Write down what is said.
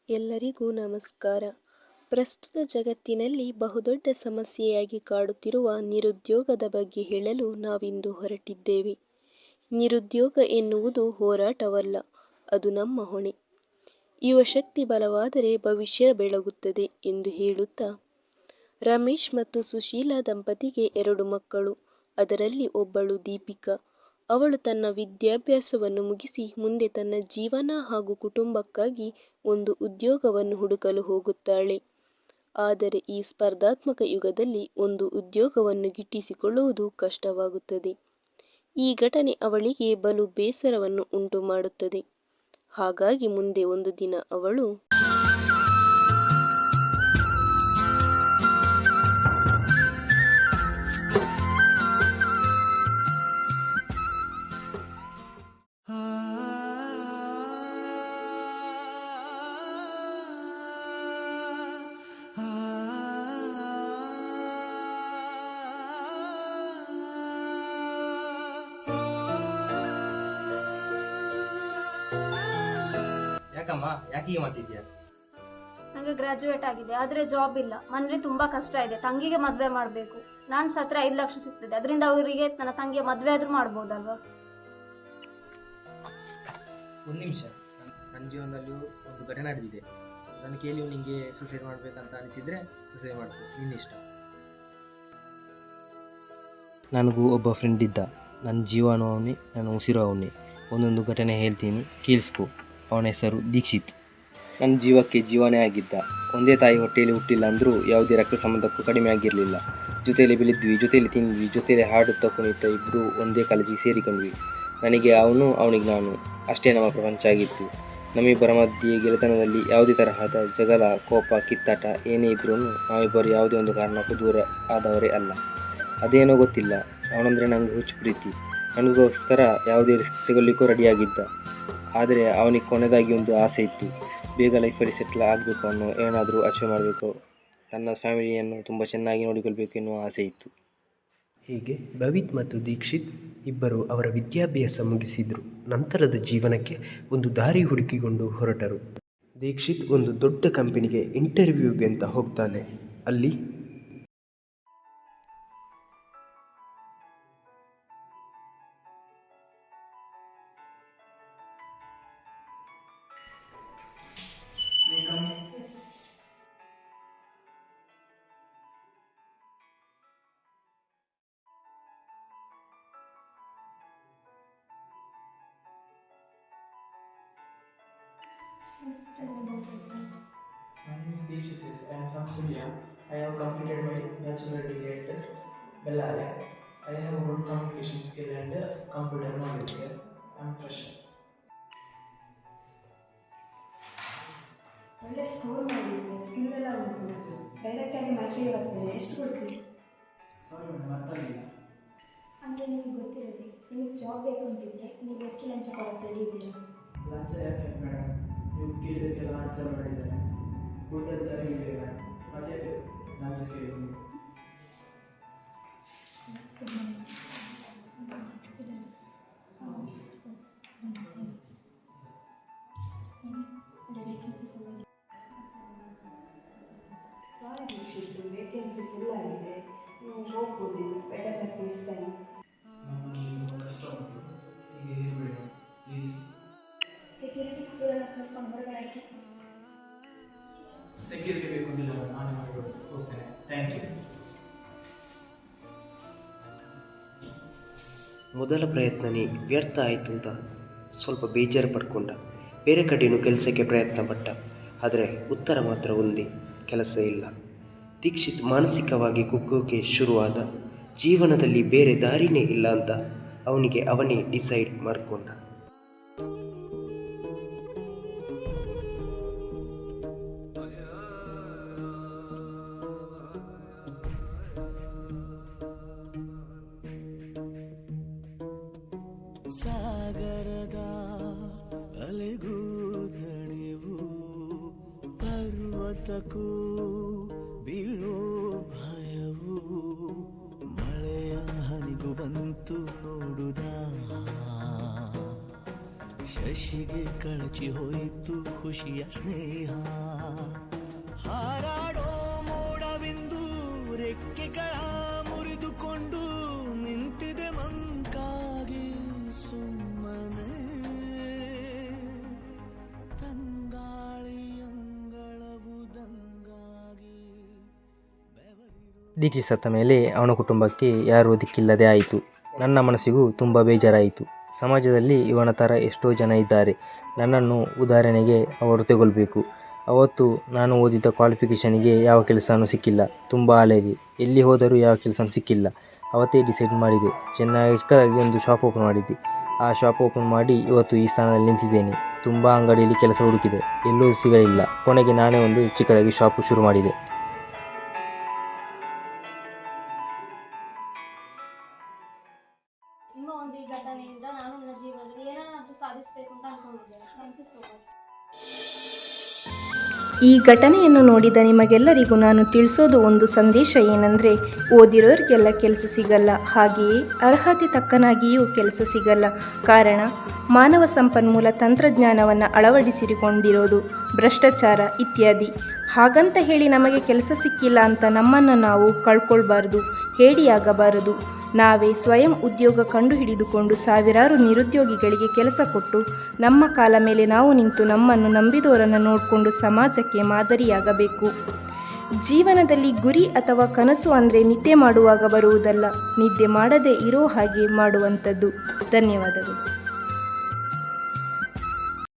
ಎಲ್ಲರಿಗೂ ನಮಸ್ಕಾರ. ಪ್ರಸ್ತುತ ಜಗತ್ತಿನಲ್ಲಿ ಬಹುದೊಡ್ಡ ಸಮಸ್ಯೆಯಾಗಿ ಕಾಡುತ್ತಿರುವ ನಿರುದ್ಯೋಗದ ಬಗ್ಗೆ ಹೇಳಲು ನಾವಿಂದು ಹೊರಟಿದ್ದೇವೆ. ನಿರುದ್ಯೋಗ ಎನ್ನುವುದು ಹೋರಾಟವಲ್ಲ, ಅದು ನಮ್ಮ ಹೊಣೆ. ಯುವಶಕ್ತಿ ಬಲವಾದರೆ ಭವಿಷ್ಯ ಬೆಳಗುತ್ತದೆ ಎಂದು ಹೇಳುತ್ತಾ, ರಮೇಶ್ ಮತ್ತು ಸುಶೀಲಾ ದಂಪತಿಗೆ 2 ಮಕ್ಕಳು. ಅದರಲ್ಲಿ ಒಬ್ಬಳು ದೀಪಿಕಾ. ಅವಳು ತನ್ನ ವಿದ್ಯಾಭ್ಯಾಸವನ್ನು ಮುಗಿಸಿ ಮುಂದೆ ತನ್ನ ಜೀವನ ಹಾಗೂ ಕುಟುಂಬಕ್ಕಾಗಿ ಒಂದು ಉದ್ಯೋಗವನ್ನು ಹುಡುಕಲು ಹೋಗುತ್ತಾಳೆ. ಆದರೆ ಈ ಸ್ಪರ್ಧಾತ್ಮಕ ಯುಗದಲ್ಲಿ ಒಂದು ಉದ್ಯೋಗವನ್ನು ಗಿಟ್ಟಿಸಿಕೊಳ್ಳುವುದು ಕಷ್ಟವಾಗುತ್ತದೆ. ಈ ಘಟನೆ ಅವಳಿಗೆ ಬಲು ಬೇಸರವನ್ನು ಉಂಟು ಮಾಡುತ್ತದೆ. ಹಾಗಾಗಿ ಮುಂದೆ ಒಂದು ದಿನ ಅವಳು ಯಾಕಮ್ಮ ಯಾಕೆ ಹೀಗೆ ಮಾಡ್ತಿದ್ಯಾ? ನನಗೆ ಗ್ರಾಜುಯೇಟ್ ಆಗಿದೆ, ಆದರೆ ಜಾಬ್ ಇಲ್ಲ. ಮನೇಲಿ ತುಂಬಾ ಕಷ್ಟ ಇದೆ. ತಂಗಿಗೆ ಮದುವೆ ಮಾಡಬೇಕು. ನಾನು ಸತ್ರ 5 ಲಕ್ಷ ಸಿಗ್ತದೆ, ಅದರಿಂದ ಅವರಿಗೆ ನನ್ನ ತಂಗಿಯ ಮದುವೆ ಆದ್ರೂ ಮಾಡ್ಬೋದಲ್ವಾ? ಒಂದು ನಿಮಿಷ, ನನ್ನ ಜೀವನದಲ್ಲೂ ಒಂದು ಘಟನೆ ನಡೆದಿದೆ. ಅದನ್ನು ಕೇಳಿ ನಿಮಗೆ ಸೂಸೈಡ್ ಮಾಡಬೇಕಂತ ಅನಿಸಿದರೆ ಸೂಸೈಡ್ ಮಾಡ್ಬೋದು, ನಿನ್ನಿಷ್ಟ. ನನಗೂ ಒಬ್ಬ ಫ್ರೆಂಡ್ ಇದ್ದ. ನನ್ನ ಜೀವನ ಅವನೇ, ನನ್ನ ಉಸಿರು ಅವನೇ. ಒಂದೊಂದು ಘಟನೆ ಹೇಳ್ತೀನಿ, ಕೇಳಿಸ್ಕೊ. ಅವನ ಹೆಸರು ದೀಕ್ಷಿತ್. ನನ್ನ ಜೀವಕ್ಕೆ ಜೀವನೇ ಆಗಿದ್ದ. ಒಂದೇ ತಾಯಿ ಹೊಟ್ಟೆಯಲ್ಲಿ ಹುಟ್ಟಿಲ್ಲ ಅಂದರೂ ಯಾವುದೇ ರಕ್ತ ಸಂಬಂಧಕ್ಕೂ ಕಡಿಮೆ ಆಗಿರಲಿಲ್ಲ. ಜೊತೆಯಲ್ಲಿ ಬೆಳೆದ್ವಿ, ಜೊತೆಯಲ್ಲಿ ತಿಂದ್ವಿ, ಜೊತೆಯಲ್ಲಿ ಹಾಡುತ್ತಾ ಕುಣಿತಾ ಇಬ್ಬರು ಒಂದೇ ಕಾಲೇಜಿಗೆ ಸೇರಿಕೊಂಡ್ವಿ. ನನಗೆ ಅವನು, ಅವನಿಗೆ ನಾನು, ಅಷ್ಟೇ ನಮ್ಮ ಪ್ರಪಂಚ ಆಗಿತ್ತು. ನಮ್ಮಿಬ್ಬರ ಮಧ್ಯೆ ಗೆಳೆತನದಲ್ಲಿ ಯಾವುದೇ ತರಹದ ಜಗಳ, ಕೋಪ, ಕಿತ್ತಾಟ ಏನೇ ಇದ್ರೂ ನಾವಿಬ್ಬರು ಯಾವುದೇ ಒಂದು ಕಾರಣಕ್ಕೂ ದೂರ ಆದವರೇ ಅಲ್ಲ. ಅದೇನೋ ಗೊತ್ತಿಲ್ಲ, ಅವನಂದರೆ ನನಗೆ ಹುಚ್ಚು ಪ್ರೀತಿ. ನನಗೋಸ್ಕರ ಯಾವುದೇ ರಿಸ್ಕ್ ತೆಗೊಳ್ಳಿಕ್ಕೂ ರೆಡಿಯಾಗಿದ್ದ. ಆದರೆ ಅವನಿಗೆ ಕೊನೆಯದಾಗಿ ಒಂದು ಆಸೆ ಇತ್ತು, ಬೇಗ ಲೈಫಲ್ಲಿ ಸೆಟ್ಲ್ ಆಗಬೇಕು ಅನ್ನೋ, ಏನಾದರೂ ಅಚೀವ್ ಮಾಡಬೇಕು, ತನ್ನ ಫ್ಯಾಮಿಲಿಯನ್ನು ತುಂಬ ಚೆನ್ನಾಗಿ ನೋಡಿಕೊಳ್ಬೇಕು ಎನ್ನುವ ಆಸೆ ಇತ್ತು. ಹೀಗೆ ಭವಿತ್ ಮತ್ತು ದೀಕ್ಷಿತ್ ಇಬ್ಬರು ಅವರ ವಿದ್ಯಾಭ್ಯಾಸ ಮುಗಿಸಿದರು. ನಂತರದ ಜೀವನಕ್ಕೆ ಒಂದು ದಾರಿ ಹುಡುಕಿಕೊಂಡು ಹೊರಟರು. ದೀಕ್ಷಿತ್ ಒಂದು ದೊಡ್ಡ ಕಂಪನಿಗೆ ಇಂಟರ್ವ್ಯೂಗೆ ಅಂತ ಹೋಗ್ತಾನೆ. ಅಲ್ಲಿ My name is Dikshit. I am from Surya. I have completed my bachelor degree at Bellary. I have good communication skill and computer knowledge. I am fresher. ಒಳ್ಳೆ ಸ್ಕೋರ್ ಮಾಡಿದ್ದೆ, ಸ್ಕಿಲ್ ಎಲ್ಲ ಉಂಟು. ಡೈರೆಕ್ಟಾಗಿ ಮ್ಯಾಟ್ರಿಗೆ ಬರ್ತೇನೆ. ಎಷ್ಟು ಕೊಡ್ತೀವಿ? ಸಾರಿ ಮೇಡಮ್, ಅರ್ಥ ಆಗಿಲ್ಲ. ಅಂದರೆ ನಿಮಗೆ ಗೊತ್ತಿರೋದೆ, ನಿಮಗೆ ಜಾಬ್ ಬೇಕಂತಿದ್ರೆ ನೀವು ಎಷ್ಟು ಲಂಚ ಕೊಡೋಕ್ಕೆ ರೆಡಿ ಇದ್ದೀರಾ? ಲಂಚ ಯಾಕೆ ಮೇಡಮ್? ನೀವು ಕೇಳಿದ್ದಕ್ಕೆಲ್ಲ ಆನ್ಸರ್ ಮಾಡಿದ್ದೇನೆ. ಗುಡ್ ಅಂತ ಹೇಳಿದ್ದೀರಿ ಮೇಡಮ್, ಮತ್ತೆ ಲಂಚ ಕೇಳಿದ್ದೀನಿ. ಸಾರಿ ದೀಕ್ಷಿತ್, ವೇಕೆನ್ಸಿ ಫುಲ್ ಆಗಿದೆ. ನೀವು ಹೋಗ್ಬೋದು, ಬೆಟರ್ ಲಕ್ ದಿಸ್ ಟೈಮ್. ನಮಗೆ ತುಂಬ ಕಷ್ಟ ಉಂಟು, ಹೀಗೆ ಇರಬೇಡ ಪ್ಲೀಸ್. ಸೆಕ್ಯೂರಿಟಿ ಕೂಡಲ್ಲ ಕರ್ಕೊಂಡು ಹೊರಗಡೆ ಹಾಕಿ. ಸೆಕ್ಯೂರಿಟಿ ಬೇಕು ಅಂದಿಲ್ಲ, ನಾನೇ ಮಾಡಿ ಹೋಗ್ತೇನೆ. Thank you. ಮೊದಲ ಪ್ರಯತ್ನನೇ ವ್ಯರ್ಥ ಆಯಿತು ಅಂತ ಸ್ವಲ್ಪ ಬೇಜಾರು ಪಡ್ಕೊಂಡ. ಬೇರೆ ಕಡೆಯೂ ಕೆಲಸಕ್ಕೆ ಪ್ರಯತ್ನ ಪಟ್ಟ. ಆದರೆ ಉತ್ತರ ಮಾತ್ರ ಒಂದೇ, ಕೆಲಸ ಇಲ್ಲ. ದೀಕ್ಷಿತ್ ಮಾನಸಿಕವಾಗಿ ಕುಗ್ಗೋಕೆ ಶುರುವಾದ. ಜೀವನದಲ್ಲಿ ಬೇರೆ ದಾರಿನೇ ಇಲ್ಲ ಅಂತ ಅವನೇ ಡಿಸೈಡ್ ಮಾಡಿಕೊಂಡ. ಸಾಗರದ ಅಲೆಗೂ ದಣಿವು, ಪರ್ವತಕ್ಕೂ ಬೀಳೋ ಭಯವು, ಮಳೆಯ ಹನಿಗೂ ಬಂತು ನೋಡುದ, ಶಶಿಗೆ ಕಳಚಿ ಮುಚ್ಚಿ ಹೋಯಿತು ಖುಷಿಯ ಸ್ನೇಹ. ಹಾರಾಡೋ ಮೋಡವೆಂದು ರೆಕ್ಕೆಗಳ ಮುರಿದುಕೊಂಡು ನಿಂತಿದೆ ಮಂಕಾಗಿ ಸುಮ್ಮನೆ. ತಂಗಾಳಿಯಂಗಳವು ದಂಗಾಗಿ ದೀಕ್ಷಿತ್ ಸತ್ತ ಮೇಲೆ ಅವನ ಕುಟುಂಬಕ್ಕೆ ಯಾರೂ ದಿಕ್ಕಿಲ್ಲದೆ ಆಯಿತು. ನನ್ನ ಮನಸ್ಸಿಗೂ ತುಂಬ ಬೇಜಾರಾಯಿತು. ಸಮಾಜದಲ್ಲಿ ಇವನ ಥರ ಎಷ್ಟೋ ಜನ ಇದ್ದಾರೆ. ನನ್ನನ್ನು ಉದಾಹರಣೆಗೆ ಅವರು ತಗೊಳ್ಬೇಕು. ಅವತ್ತು ನಾನು ಓದಿದ್ದ ಕ್ವಾಲಿಫಿಕೇಷನಿಗೆ ಯಾವ ಕೆಲಸನೂ ಸಿಕ್ಕಿಲ್ಲ. ತುಂಬ ಹಳೆಯದೆ, ಎಲ್ಲಿ ಹೋದರೂ ಯಾವ ಕೆಲಸನೂ ಸಿಕ್ಕಿಲ್ಲ. ಅವತ್ತೇ ಡಿಸೈಡ್ ಮಾಡಿದೆ, ಚಿಕ್ಕದಾಗಿ ಒಂದು ಶಾಪ್ ಓಪನ್ ಮಾಡಿದ್ದೆ. ಆ ಶಾಪ್ ಓಪನ್ ಮಾಡಿ ಇವತ್ತು ಈ ಸ್ಥಾನದಲ್ಲಿ ನಿಂತಿದ್ದೇನೆ. ತುಂಬ ಅಂಗಡಿಯಲ್ಲಿ ಕೆಲಸ ಹುಡುಕಿದೆ, ಎಲ್ಲೂ ಸಿಗಲಿಲ್ಲ. ಕೊನೆಗೆ ನಾನೇ ಒಂದು ಚಿಕ್ಕದಾಗಿ ಶಾಪ್ ಶುರು ಮಾಡಿದೆ. ನಿಮ್ಮ ಒಂದು ಈ ಘಟನೆಯಿಂದ ನಾನು ನನ್ನ ಜೀವನದಲ್ಲಿ ಏನಾದರೂ ಸಾಧಿಸಬೇಕು ಅಂತ ಅನ್ಕೊಂಡಿದ್ದೇನೆ. Thank you so much. ಈ ಘಟನೆಯನ್ನು ನೋಡಿದ ನಿಮಗೆಲ್ಲರಿಗೂ ನಾನು ತಿಳಿಸೋದು ಒಂದು ಸಂದೇಶ ಏನೆಂದರೆ, ಓದಿರೋರಿಗೆಲ್ಲ ಕೆಲಸ ಸಿಗಲ್ಲ, ಹಾಗೆಯೇ ಅರ್ಹತೆ ತಕ್ಕನಾಗಿಯೂ ಕೆಲಸ ಸಿಗಲ್ಲ. ಕಾರಣ ಮಾನವ ಸಂಪನ್ಮೂಲ ತಂತ್ರಜ್ಞಾನವನ್ನು ಅಳವಡಿಸಿಕೊಂಡಿರೋದು, ಭ್ರಷ್ಟಾಚಾರ ಇತ್ಯಾದಿ. ಹಾಗಂತ ಹೇಳಿ ನಮಗೆ ಕೆಲಸ ಸಿಕ್ಕಿಲ್ಲ ಅಂತ ನಮ್ಮನ್ನು ನಾವು ಕಳ್ಕೊಳ್ಬಾರ್ದು, ಹೇಡಿಯಾಗಬಾರದು. ನಾವೇ ಸ್ವಯಂ ಉದ್ಯೋಗ ಕಂಡುಹಿಡಿದುಕೊಂಡು ಸಾವಿರಾರು ನಿರುದ್ಯೋಗಿಗಳಿಗೆ ಕೆಲಸ ಕೊಟ್ಟು ನಮ್ಮ ಕಾಲ ಮೇಲೆ ನಾವು ನಿಂತು ನಮ್ಮನ್ನು ನಂಬಿದವರನ್ನು ನೋಡಿಕೊಂಡು ಸಮಾಜಕ್ಕೆ ಮಾದರಿಯಾಗಬೇಕು. ಜೀವನದಲ್ಲಿ ಗುರಿ ಅಥವಾ ಕನಸು ಅಂದರೆ ನಿದ್ದೆ ಮಾಡುವಾಗ ಬರುವುದಲ್ಲ, ನಿದ್ದೆ ಮಾಡದೇ ಇರೋ ಹಾಗೆ ಮಾಡುವಂಥದ್ದು. ಧನ್ಯವಾದಗಳು.